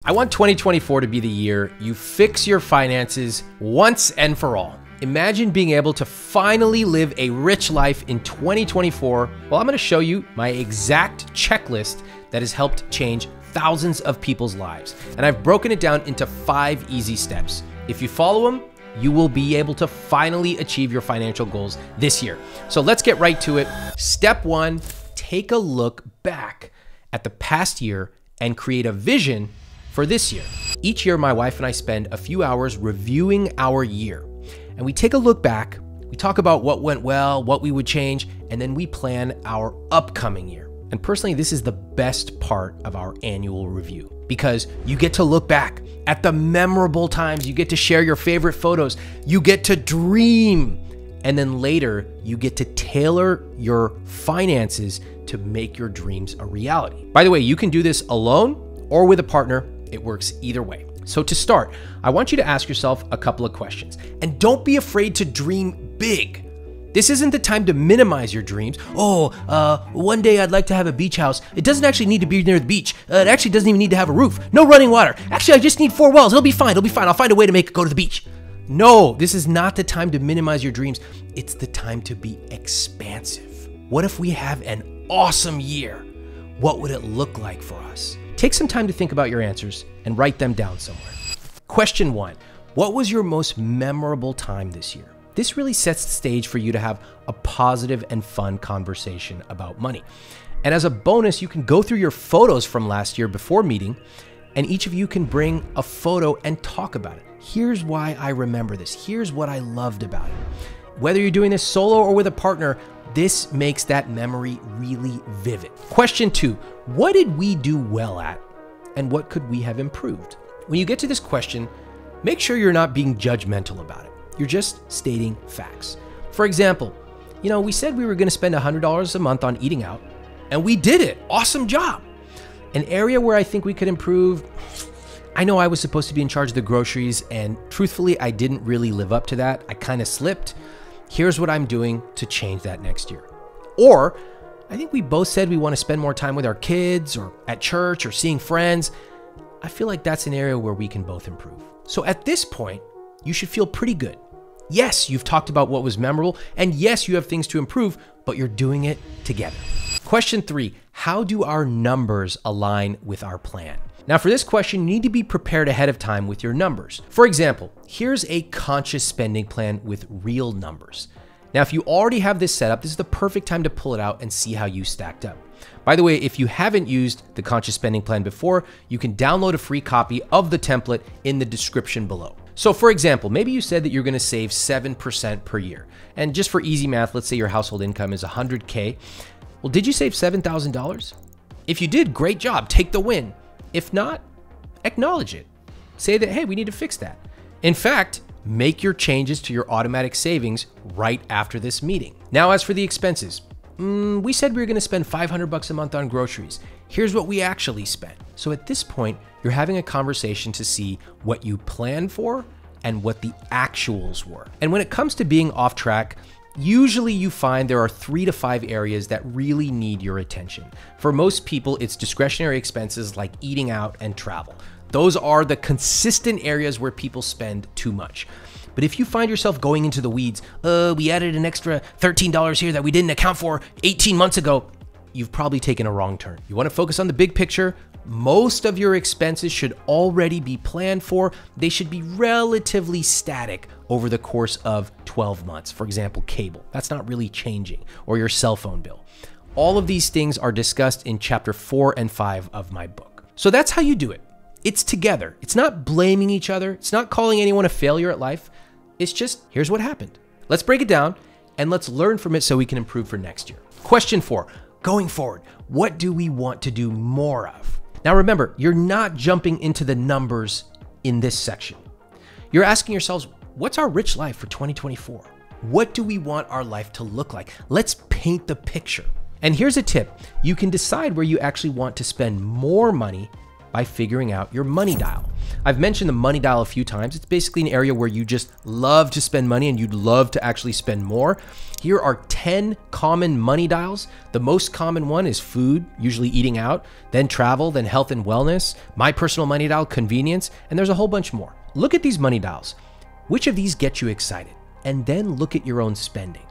I want 2024 to be the year you fix your finances once and for all. Imagine being able to finally live a rich life in 2024. Well, I'm going to show you my exact checklist that has helped change thousands of people's lives. And I've broken it down into 5 easy steps. If you follow them, you will be able to finally achieve your financial goals this year. So let's get right to it. Step 1, take a look back at the past year and create a vision for this year. Each year, my wife and I spend a few hours reviewing our year. And we take a look back, we talk about what went well, what we would change, and then we plan our upcoming year. And personally, this is the best part of our annual review because you get to look back at the memorable times, you get to share your favorite photos, you get to dream, and then later you get to tailor your finances to make your dreams a reality. By the way, you can do this alone or with a partner. It works either way. So to start, I want you to ask yourself a couple of questions. And don't be afraid to dream big. This isn't the time to minimize your dreams. One day I'd like to have a beach house. It doesn't actually need to be near the beach. It actually doesn't even need to have a roof. No running water. Actually, I just need 4 walls. It'll be fine. It'll be fine. I'll find a way to make it go to the beach. No, this is not the time to minimize your dreams. It's the time to be expansive. What if we have an awesome year? What would it look like for us? Take some time to think about your answers and write them down somewhere. Question 1, what was your most memorable time this year? This really sets the stage for you to have a positive and fun conversation about money. And as a bonus, you can go through your photos from last year before meeting, and each of you can bring a photo and talk about it. Here's why I remember this. Here's what I loved about it. Whether you're doing this solo or with a partner, this makes that memory really vivid. Question 2, what did we do well at and what could we have improved? When you get to this question, make sure you're not being judgmental about it. You're just stating facts. For example, we said we were going to spend $100 a month on eating out and we did it. Awesome job. An area where I think we could improve, I know I was supposed to be in charge of the groceries and truthfully, I didn't really live up to that. I kind of slipped. Here's what I'm doing to change that next year. Or I think we both said we want to spend more time with our kids or at church or seeing friends. I feel like that's an area where we can both improve. So at this point, you should feel pretty good. Yes, you've talked about what was memorable, and yes, you have things to improve, but you're doing it together. Question 3, how do our numbers align with our plan? Now for this question, you need to be prepared ahead of time with your numbers. For example, here's a conscious spending plan with real numbers. Now, if you already have this set up, this is the perfect time to pull it out and see how you stacked up. By the way, if you haven't used the conscious spending plan before, you can download a free copy of the template in the description below. So for example, maybe you said that you're gonna save 7% per year. And just for easy math, let's say your household income is $100K. Well, did you save $7,000? If you did, great job, take the win. If not, acknowledge it. Say that, hey, we need to fix that. In fact, make your changes to your automatic savings right after this meeting. Now, as for the expenses, we said we were gonna spend $500 a month on groceries. Here's what we actually spent. So at this point, you're having a conversation to see what you planned for and what the actuals were. And when it comes to being off track, usually you find there are 3 to 5 areas that really need your attention. For most people, it's discretionary expenses like eating out and travel. Those are the consistent areas where people spend too much. But if you find yourself going into the weeds, we added an extra $13 here that we didn't account for 18 months ago, you've probably taken a wrong turn. You want to focus on the big picture. Most of your expenses should already be planned for. They should be relatively static over the course of 12 months. For example, cable, that's not really changing, or your cell phone bill. All of these things are discussed in chapter 4 and 5 of my book. So that's how you do it. It's together. It's not blaming each other. It's not calling anyone a failure at life. It's just, here's what happened. Let's break it down and let's learn from it so we can improve for next year. Question 4, going forward, what do we want to do more of? Now remember, you're not jumping into the numbers in this section. You're asking yourselves, what's our rich life for 2024? What do we want our life to look like? Let's paint the picture. And here's a tip. You can decide where you actually want to spend more money by figuring out your money dial. I've mentioned the money dial a few times. It's basically an area where you just love to spend money and you'd love to actually spend more. Here are 10 common money dials. The most common one is food, usually eating out, then travel, then health and wellness, my personal money dial, convenience, and there's a whole bunch more. Look at these money dials. Which of these get you excited? And then look at your own spending.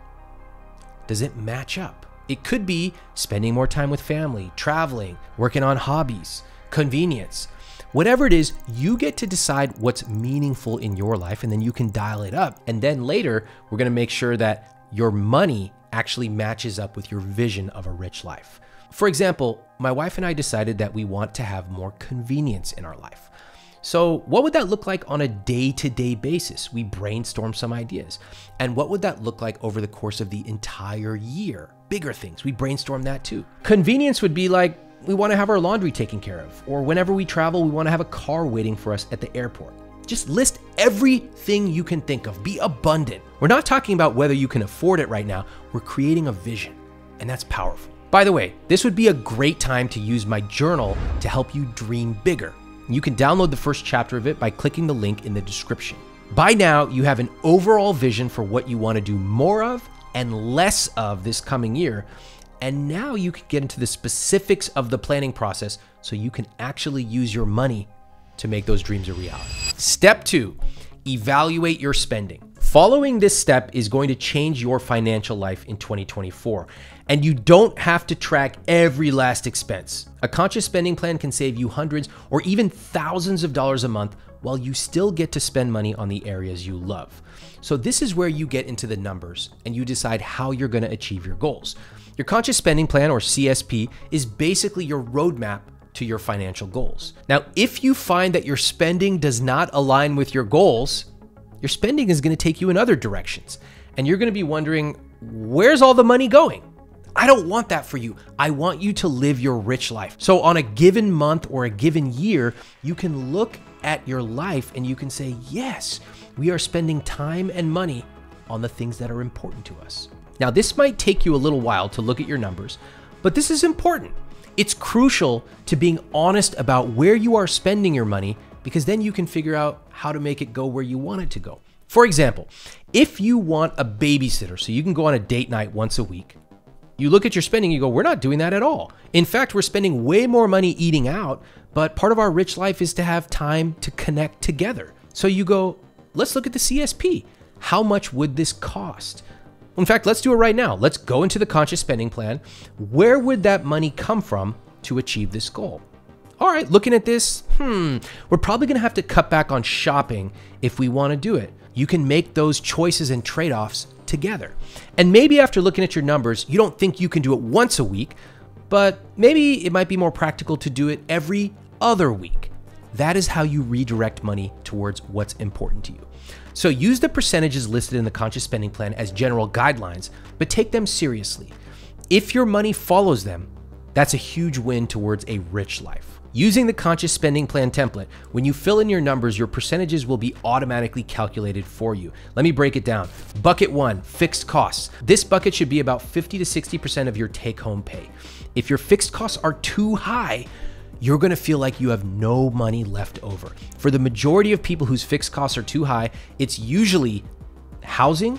Does it match up? It could be spending more time with family, traveling, working on hobbies, convenience. Whatever it is, you get to decide what's meaningful in your life, and then you can dial it up. And then later, we're gonna make sure that your money actually matches up with your vision of a rich life. For example, my wife and I decided that we want to have more convenience in our life. So what would that look like on a day-to-day basis? We brainstorm some ideas. And what would that look like over the course of the entire year? Bigger things, we brainstorm that too. Convenience would be like, we want to have our laundry taken care of, or whenever we travel, we want to have a car waiting for us at the airport. Just list everything you can think of. Be abundant. We're not talking about whether you can afford it right now. We're creating a vision, and that's powerful. By the way, this would be a great time to use my journal to help you dream bigger. You can download the first chapter of it by clicking the link in the description. By now, you have an overall vision for what you want to do more of and less of this coming year. And now you can get into the specifics of the planning process so you can actually use your money to make those dreams a reality. Step 2, evaluate your spending. Following this step is going to change your financial life in 2024, and you don't have to track every last expense. A conscious spending plan can save you hundreds or even thousands of dollars a month while you still get to spend money on the areas you love. So this is where you get into the numbers and you decide how you're going to achieve your goals. Your conscious spending plan, or CSP, is basically your roadmap to your financial goals. Now, if you find that your spending does not align with your goals, your spending is going to take you in other directions. And you're going to be wondering, where's all the money going? I don't want that for you. I want you to live your rich life. So on a given month or a given year, you can look at your life and you can say, yes, we are spending time and money on the things that are important to us. Now, this might take you a little while to look at your numbers, but this is important. It's crucial to being honest about where you are spending your money, because then you can figure out how to make it go where you want it to go. For example, if you want a babysitter so you can go on a date night once a week, you look at your spending, you go, we're not doing that at all. In fact, we're spending way more money eating out, but part of our rich life is to have time to connect together. So you go, let's look at the CSP. How much would this cost? In fact, let's do it right now. Let's go into the conscious spending plan. Where would that money come from to achieve this goal? All right, looking at this, we're probably gonna have to cut back on shopping if we wanna do it. You can make those choices and trade-offs together. And maybe after looking at your numbers, you don't think you can do it once a week, but maybe it might be more practical to do it every other week. That is how you redirect money towards what's important to you. So use the percentages listed in the conscious spending plan as general guidelines, but take them seriously. If your money follows them, that's a huge win towards a rich life. Using the conscious spending plan template, when you fill in your numbers, your percentages will be automatically calculated for you. Let me break it down. Bucket 1, fixed costs. This bucket should be about 50 to 60% of your take-home pay. If your fixed costs are too high, you're gonna feel like you have no money left over. For the majority of people whose fixed costs are too high, it's usually housing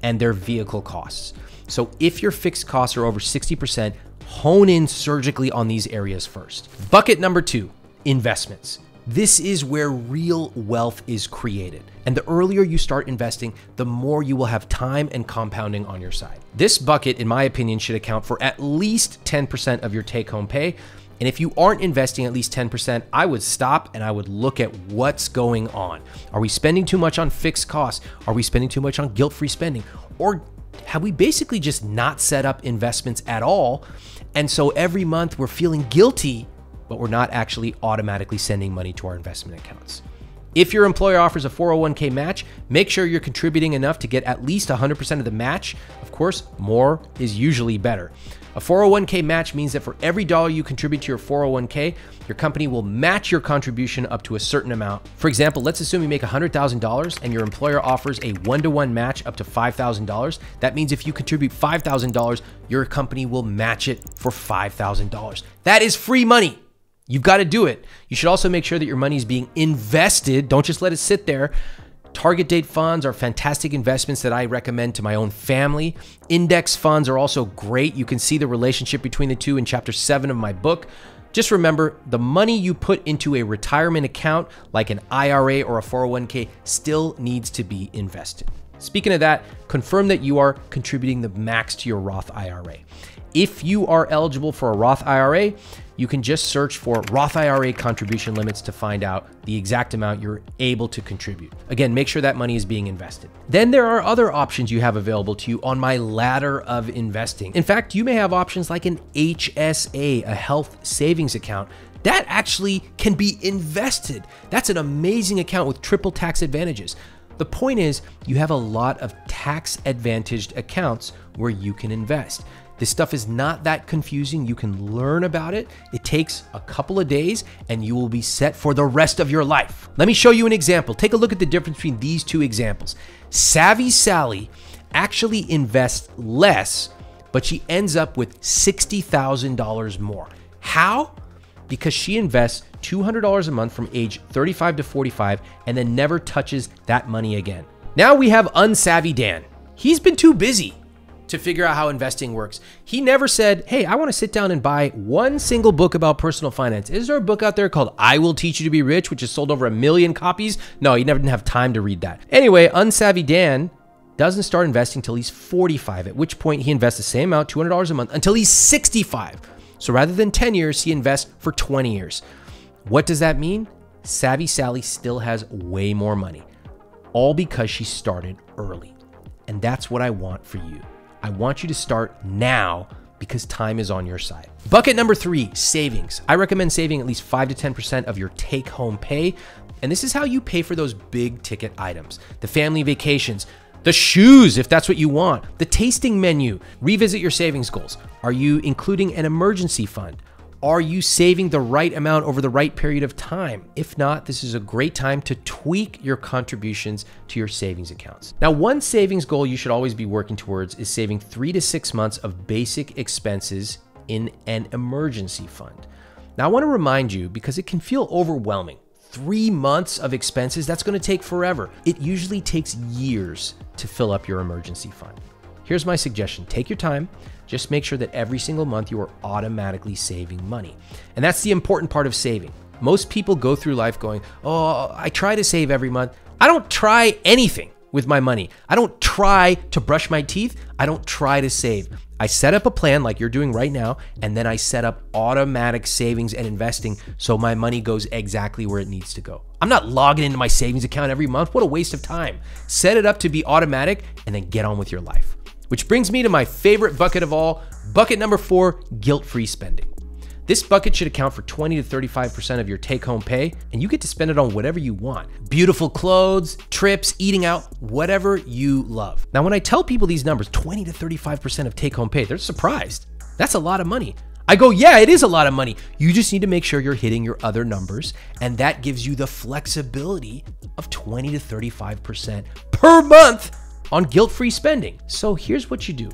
and their vehicle costs. So if your fixed costs are over 60%, hone in surgically on these areas first. Bucket number 2, investments. This is where real wealth is created. And the earlier you start investing, the more you will have time and compounding on your side. This bucket, in my opinion, should account for at least 10% of your take-home pay. And if you aren't investing at least 10%, I would stop and I would look at what's going on. Are we spending too much on fixed costs? Are we spending too much on guilt-free spending? Or have we basically just not set up investments at all? And so every month we're feeling guilty, but we're not actually automatically sending money to our investment accounts. If your employer offers a 401k match, make sure you're contributing enough to get at least 100% of the match. Of course, more is usually better. A 401k match means that for every dollar you contribute to your 401k, your company will match your contribution up to a certain amount. For example, let's assume you make $100,000 and your employer offers a 1-to-1 match up to $5,000. That means if you contribute $5,000, your company will match it for $5,000. That is free money. You've got to do it. You should also make sure that your money is being invested. Don't just let it sit there. Target date funds are fantastic investments that I recommend to my own family. Index funds are also great. You can see the relationship between the two in chapter 7 of my book. Just remember, the money you put into a retirement account, like an IRA or a 401k, still needs to be invested. Speaking of that, confirm that you are contributing the max to your Roth IRA. If you are eligible for a Roth IRA, you can just search for Roth IRA contribution limits to find out the exact amount you're able to contribute. Again, make sure that money is being invested. Then there are other options you have available to you on my ladder of investing. In fact, you may have options like an HSA, a health savings account. That actually can be invested. That's an amazing account with triple tax advantages. The point is, you have a lot of tax advantaged accounts where you can invest. This stuff is not that confusing. You can learn about it. It takes a couple of days and you will be set for the rest of your life. Let me show you an example. Take a look at the difference between these two examples. Savvy Sally actually invests less, but she ends up with $60,000 more. How? Because she invests $200 a month from age 35 to 45 and then never touches that money again. Now we have Unsavvy Dan. He's been too busy to figure out how investing works. He never said, hey, I want to sit down and buy one single book about personal finance. Is there a book out there called I Will Teach You to Be Rich, which has sold over 1 million copies? No, he never didn't have time to read that. Anyway, Unsavvy Dan doesn't start investing until he's 45, at which point he invests the same amount, $200 a month, until he's 65. So rather than 10 years, he invests for 20 years. What does that mean? Savvy Sally still has way more money, all because she started early. And that's what I want for you. I want you to start now because time is on your side. Bucket number 3, savings. I recommend saving at least 5 to 10% of your take-home pay. And this is how you pay for those big ticket items, the family vacations, the shoes, if that's what you want, the tasting menu. Revisit your savings goals. Are you including an emergency fund? Are you saving the right amount over the right period of time? If not, this is a great time to tweak your contributions to your savings accounts. Now, one savings goal you should always be working towards is saving 3 to 6 months of basic expenses in an emergency fund. Now, I want to remind you, because it can feel overwhelming. 3 months of expenses, that's going to take forever. It usually takes years to fill up your emergency fund. Here's my suggestion. Take your time. Just make sure that every single month you are automatically saving money. And that's the important part of saving. Most people go through life going, oh, I try to save every month. I don't try anything with my money. I don't try to brush my teeth. I don't try to save. I set up a plan like you're doing right now, and then I set up automatic savings and investing so my money goes exactly where it needs to go. I'm not logging into my savings account every month. What a waste of time. Set it up to be automatic and then get on with your life. Which brings me to my favorite bucket of all, bucket number 4, guilt-free spending. This bucket should account for 20 to 35% of your take-home pay, and you get to spend it on whatever you want. Beautiful clothes, trips, eating out, whatever you love. Now, when I tell people these numbers, 20 to 35% of take-home pay, they're surprised. That's a lot of money. I go, yeah, it is a lot of money. You just need to make sure you're hitting your other numbers, and that gives you the flexibility of 20 to 35% per month on guilt-free spending. So here's what you do.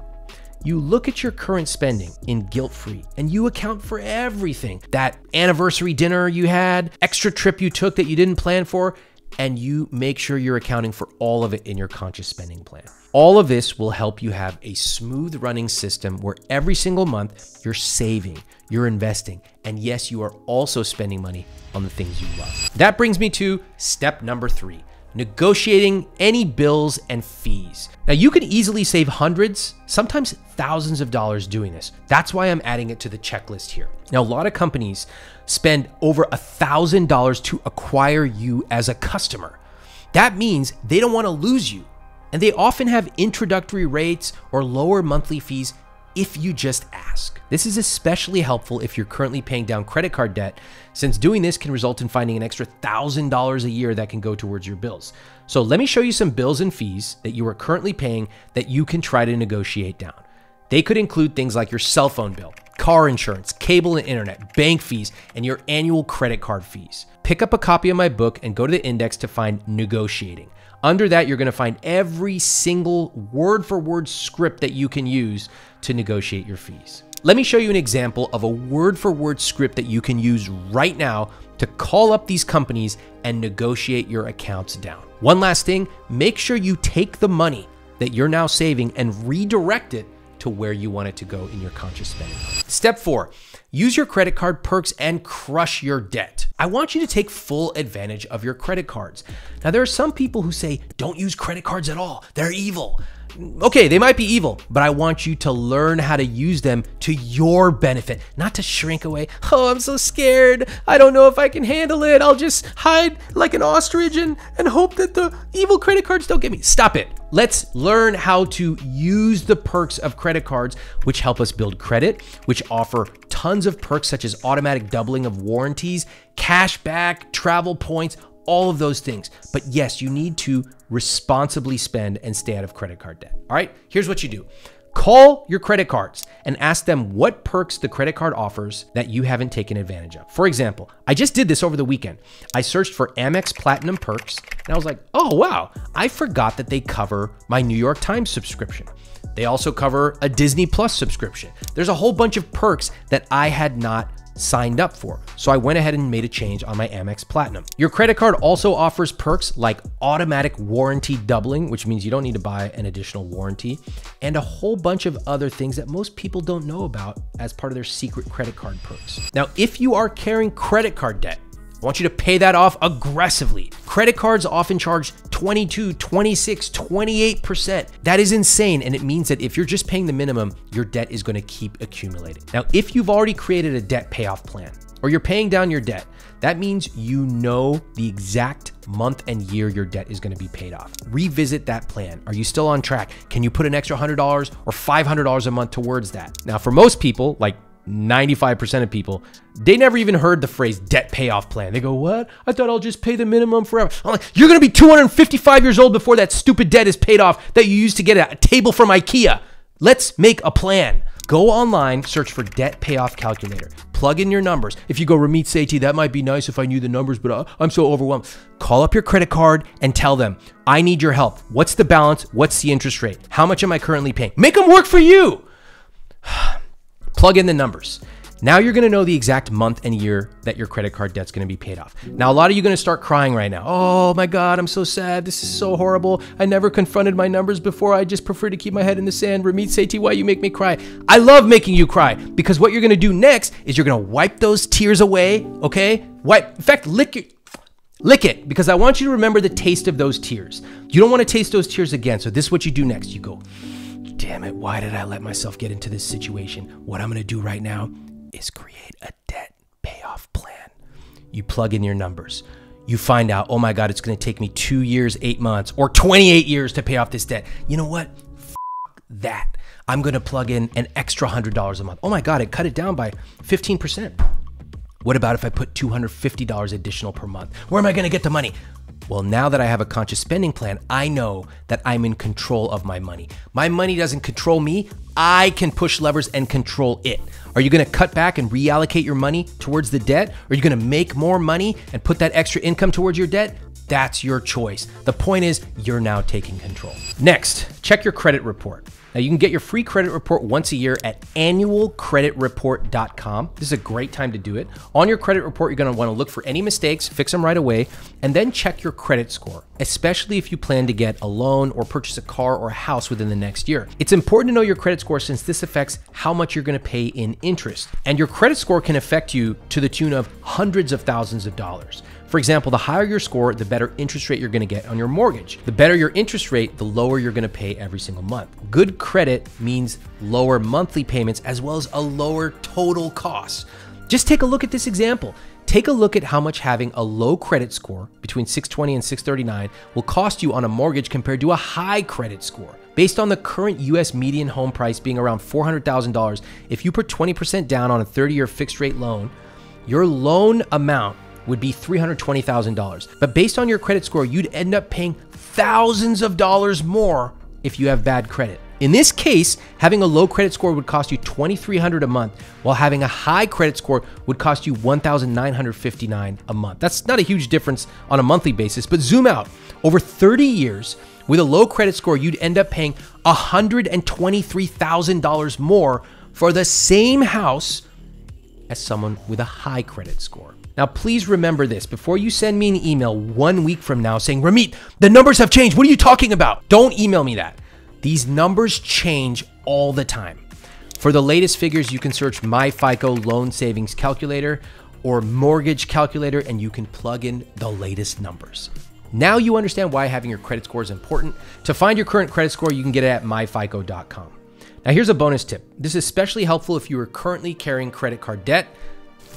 You look at your current spending in guilt-free and you account for everything. That anniversary dinner you had, extra trip you took that you didn't plan for, and you make sure you're accounting for all of it in your conscious spending plan. All of this will help you have a smooth running system where every single month you're saving, you're investing, and yes, you are also spending money on the things you love. That brings me to step number 3. Negotiating any bills and fees. Now, you can easily save hundreds, sometimes thousands of dollars doing this. That's why I'm adding it to the checklist here. Now, a lot of companies spend over $1,000 to acquire you as a customer. That means they don't want to lose you. And they often have introductory rates or lower monthly fees if you just ask. This is especially helpful if you're currently paying down credit card debt, since doing this can result in finding an extra $1,000 a year that can go towards your bills. So let me show you some bills and fees that you are currently paying that you can try to negotiate down. They could include things like your cell phone bill, car insurance, cable and internet, bank fees, and your annual credit card fees. Pick up a copy of my book and go to the index to find negotiating. Under that, you're going to find every single word-for-word script that you can use to negotiate your fees. Let me show you an example of a word-for-word script that you can use right now to call up these companies and negotiate your accounts down. One last thing, make sure you take the money that you're now saving and redirect it to where you want it to go in your conscious spending. Step 4, use your credit card perks and crush your debt. I want you to take full advantage of your credit cards. Now, there are some people who say, don't use credit cards at all. They're evil. Okay, they might be evil, but I want you to learn how to use them to your benefit, not to shrink away. Oh, I'm so scared. I don't know if I can handle it. I'll just hide like an ostrich and hope that the evil credit cards don't get me. Stop it. Let's learn how to use the perks of credit cards, which help us build credit, which offer tons of perks such as automatic doubling of warranties, cash back, travel points, all of those things. But yes, you need to responsibly spend and stay out of credit card debt. All right, here's what you do. Call your credit cards and ask them what perks the credit card offers that you haven't taken advantage of. For example, I just did this over the weekend. I searched for Amex Platinum perks and I was like, oh wow, I forgot that they cover my New York Times subscription. They also cover a Disney Plus subscription. There's a whole bunch of perks that I had not signed up for. So I went ahead and made a change on my Amex Platinum. Your credit card also offers perks like automatic warranty doubling, which means you don't need to buy an additional warranty, and a whole bunch of other things that most people don't know about as part of their secret credit card perks. Now, if you are carrying credit card debt, I want you to pay that off aggressively. Credit cards often charge 22, 26, 28%. That is insane. And it means that if you're just paying the minimum, your debt is going to keep accumulating. Now, if you've already created a debt payoff plan or you're paying down your debt, that means you know the exact month and year your debt is going to be paid off. Revisit that plan. Are you still on track? Can you put an extra $100 or $500 a month towards that? Now, for most people, like 95% of people, they never even heard the phrase debt payoff plan. They go, what? I thought I'll just pay the minimum forever. I'm like, you're going to be 255 years old before that stupid debt is paid off that you used to get a table from IKEA. Let's make a plan. Go online, search for debt payoff calculator. Plug in your numbers. If you go, Ramit Sethi, that might be nice if I knew the numbers, but I'm so overwhelmed. Call up your credit card and tell them, I need your help. What's the balance? What's the interest rate? How much am I currently paying? Make them work for you. Plug in the numbers. Now you're going to know the exact month and year that your credit card debt's going to be paid off. Now, a lot of you are going to start crying right now. Oh my God, I'm so sad. This is so horrible. I never confronted my numbers before. I just prefer to keep my head in the sand. Ramit Sethi, why you make me cry? I love making you cry because what you're going to do next is you're going to wipe those tears away, okay? In fact, lick it because I want you to remember the taste of those tears. You don't want to taste those tears again. So this is what you do next. You go, damn it, why did I let myself get into this situation? What I'm going to do right now is create a debt payoff plan. You plug in your numbers. You find out, oh my God, it's going to take me 2 years, 8 months, or 28 years to pay off this debt. You know what? That. I'm going to plug in an extra $100 a month. Oh my God, it cut it down by 15%. What about if I put $250 additional per month? Where am I going to get the money? Well, now that I have a conscious spending plan, I know that I'm in control of my money. My money doesn't control me. I can push levers and control it. Are you going to cut back and reallocate your money towards the debt? Are you going to make more money and put that extra income towards your debt? That's your choice. The point is, you're now taking control. Next, check your credit report. Now, you can get your free credit report once a year at annualcreditreport.com. This is a great time to do it. On your credit report, you're going to want to look for any mistakes, fix them right away, and then check your credit score, especially if you plan to get a loan or purchase a car or a house within the next year. It's important to know your credit score since this affects how much you're going to pay in interest. And your credit score can affect you to the tune of hundreds of thousands of dollars. For example, the higher your score, the better interest rate you're going to get on your mortgage. The better your interest rate, the lower you're going to pay every single month. Good credit means lower monthly payments as well as a lower total cost. Just take a look at this example. Take a look at how much having a low credit score between 620 and 639 will cost you on a mortgage compared to a high credit score. Based on the current US median home price being around $400,000, if you put 20% down on a 30-year fixed rate loan, your loan amount would be $320,000. But based on your credit score, you'd end up paying thousands of dollars more if you have bad credit. In this case, having a low credit score would cost you $2,300 a month, while having a high credit score would cost you $1,959 a month. That's not a huge difference on a monthly basis, but zoom out. Over 30 years, with a low credit score, you'd end up paying $123,000 more for the same house as someone with a high credit score. Now, please remember this. Before you send me an email 1 week from now saying, Ramit, the numbers have changed. What are you talking about? Don't email me that. These numbers change all the time. For the latest figures, you can search My FICO Loan Savings Calculator or Mortgage Calculator, and you can plug in the latest numbers. Now you understand why having your credit score is important. To find your current credit score, you can get it at myfico.com. Now, here's a bonus tip. This is especially helpful if you are currently carrying credit card debt.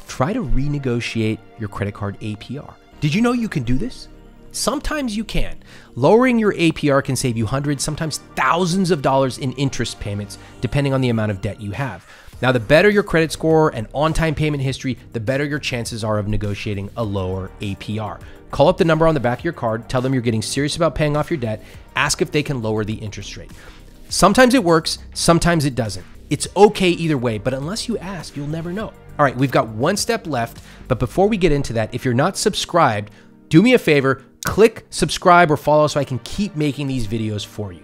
Try to renegotiate your credit card APR. Did you know you can do this? Sometimes you can. Lowering your APR can save you hundreds, sometimes thousands of dollars in interest payments, depending on the amount of debt you have. Now, the better your credit score and on-time payment history, the better your chances are of negotiating a lower APR. Call up the number on the back of your card, tell them you're getting serious about paying off your debt, ask if they can lower the interest rate. Sometimes it works, sometimes it doesn't. It's okay either way, but unless you ask, you'll never know. All right, we've got one step left, but before we get into that, if you're not subscribed, do me a favor, click subscribe or follow so I can keep making these videos for you.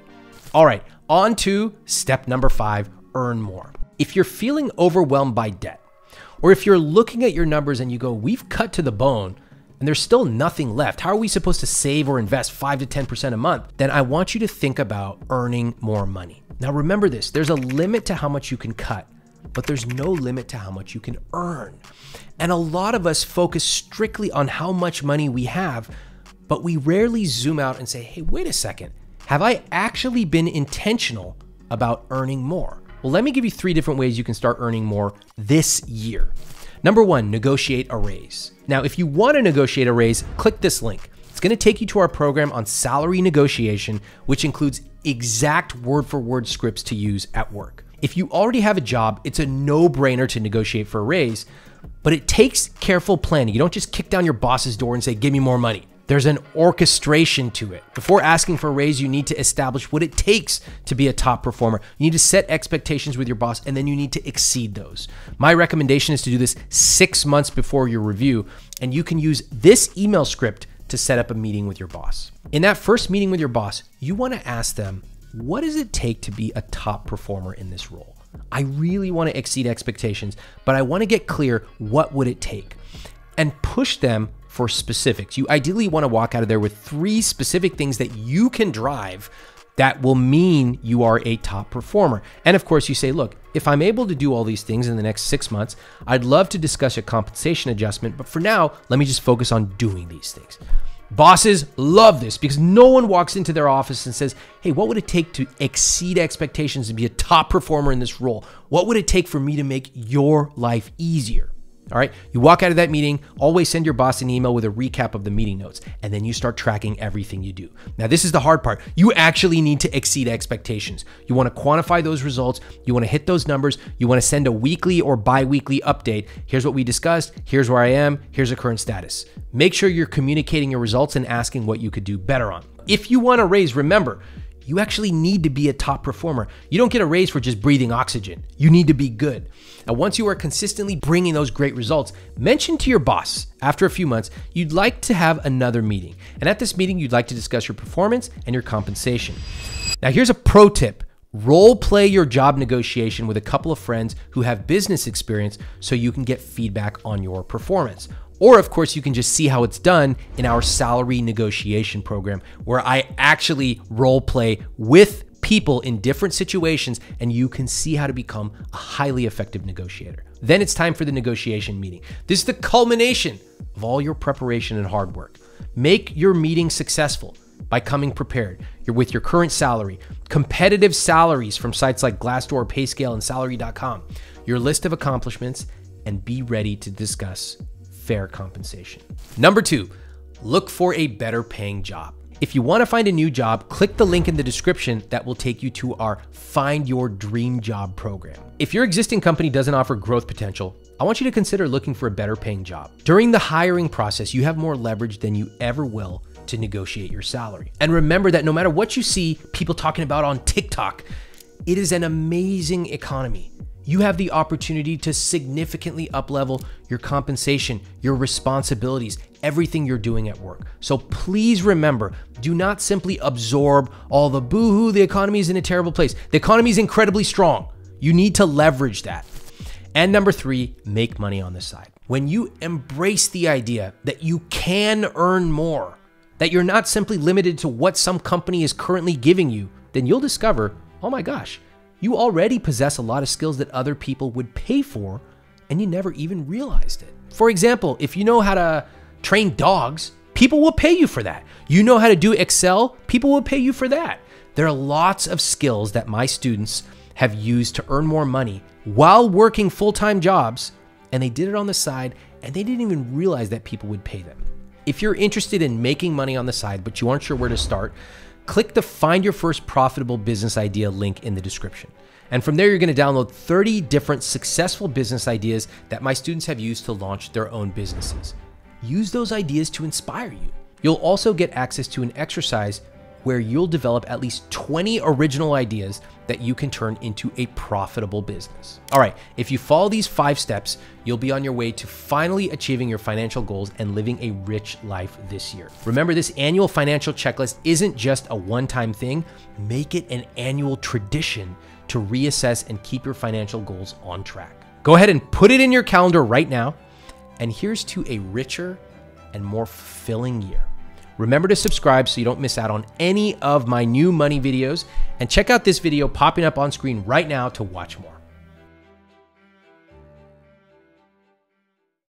All right, on to step number 5, earn more. If you're feeling overwhelmed by debt, or if you're looking at your numbers and you go, we've cut to the bone and there's still nothing left, how are we supposed to save or invest 5 to 10% a month? Then I want you to think about earning more money. Now remember this, there's a limit to how much you can cut, but there's no limit to how much you can earn. And a lot of us focus strictly on how much money we have, but we rarely zoom out and say, hey, wait a second, have I actually been intentional about earning more? Well, let me give you 3 different ways you can start earning more this year. Number 1, negotiate a raise. Now, if you want to negotiate a raise, click this link. It's going to take you to our program on salary negotiation, which includes exact word-for-word scripts to use at work. If you already have a job, it's a no-brainer to negotiate for a raise, but it takes careful planning. You don't just kick down your boss's door and say, give me more money. There's an orchestration to it. Before asking for a raise, you need to establish what it takes to be a top performer. You need to set expectations with your boss, and then you need to exceed those. My recommendation is to do this 6 months before your review, and you can use this email script to set up a meeting with your boss. In that first meeting with your boss, you want to ask them, what does it take to be a top performer in this role? I really want to exceed expectations, but I want to get clear, what would it take? And push them for specifics. You ideally want to walk out of there with 3 specific things that you can drive that will mean you are a top performer. And of course you say, look, if I'm able to do all these things in the next 6 months, I'd love to discuss a compensation adjustment, but for now, let me just focus on doing these things. Bosses love this because no one walks into their office and says, hey, what would it take to exceed expectations and be a top performer in this role? What would it take for me to make your life easier? All right, you walk out of that meeting, always send your boss an email with a recap of the meeting notes, and then you start tracking everything you do. Now, this is the hard part. You actually need to exceed expectations. You want to quantify those results. You want to hit those numbers. You want to send a weekly or bi-weekly update. Here's what we discussed. Here's where I am. Here's the current status. Make sure you're communicating your results and asking what you could do better on. If you want to raise, remember, you actually need to be a top performer. You don't get a raise for just breathing oxygen. You need to be good. Now, once you are consistently bringing those great results, mention to your boss after a few months, you'd like to have another meeting. And at this meeting, you'd like to discuss your performance and your compensation. Now, here's a pro tip. Role play your job negotiation with a couple of friends who have business experience so you can get feedback on your performance. Or of course, you can just see how it's done in our salary negotiation program, where I actually role play with people in different situations, and you can see how to become a highly effective negotiator. Then it's time for the negotiation meeting. This is the culmination of all your preparation and hard work. Make your meeting successful by coming prepared. You're with your current salary, competitive salaries from sites like Glassdoor, Payscale, and Salary.com, your list of accomplishments, and be ready to discuss fair compensation. Number 2, look for a better paying job. If you want to find a new job, click the link in the description that will take you to our Find Your Dream Job program. If your existing company doesn't offer growth potential, I want you to consider looking for a better paying job. During the hiring process, you have more leverage than you ever will to negotiate your salary. And remember that no matter what you see people talking about on TikTok, it is an amazing economy. You have the opportunity to significantly up-level your compensation, your responsibilities, everything you're doing at work. So please remember, do not simply absorb all the boo-hoo, the economy is in a terrible place. The economy is incredibly strong. You need to leverage that. And number 3, make money on the side. When you embrace the idea that you can earn more, that you're not simply limited to what some company is currently giving you, then you'll discover, oh my gosh, you already possess a lot of skills that other people would pay for, and you never even realized it. For example, if you know how to train dogs, people will pay you for that. You know how to do Excel, people will pay you for that. There are lots of skills that my students have used to earn more money while working full-time jobs, and they did it on the side, and they didn't even realize that people would pay them. If you're interested in making money on the side, but you aren't sure where to start, click the Find Your First Profitable Business Idea link in the description. And from there, you're going to download 30 different successful business ideas that my students have used to launch their own businesses. Use those ideas to inspire you. You'll also get access to an exercise where you'll develop at least 20 original ideas that you can turn into a profitable business. All right, if you follow these 5 steps, you'll be on your way to finally achieving your financial goals and living a rich life this year. Remember, this annual financial checklist isn't just a one-time thing. Make it an annual tradition to reassess and keep your financial goals on track. Go ahead and put it in your calendar right now. And here's to a richer and more fulfilling year. Remember to subscribe so you don't miss out on any of my new money videos, and check out this video popping up on screen right now to watch more.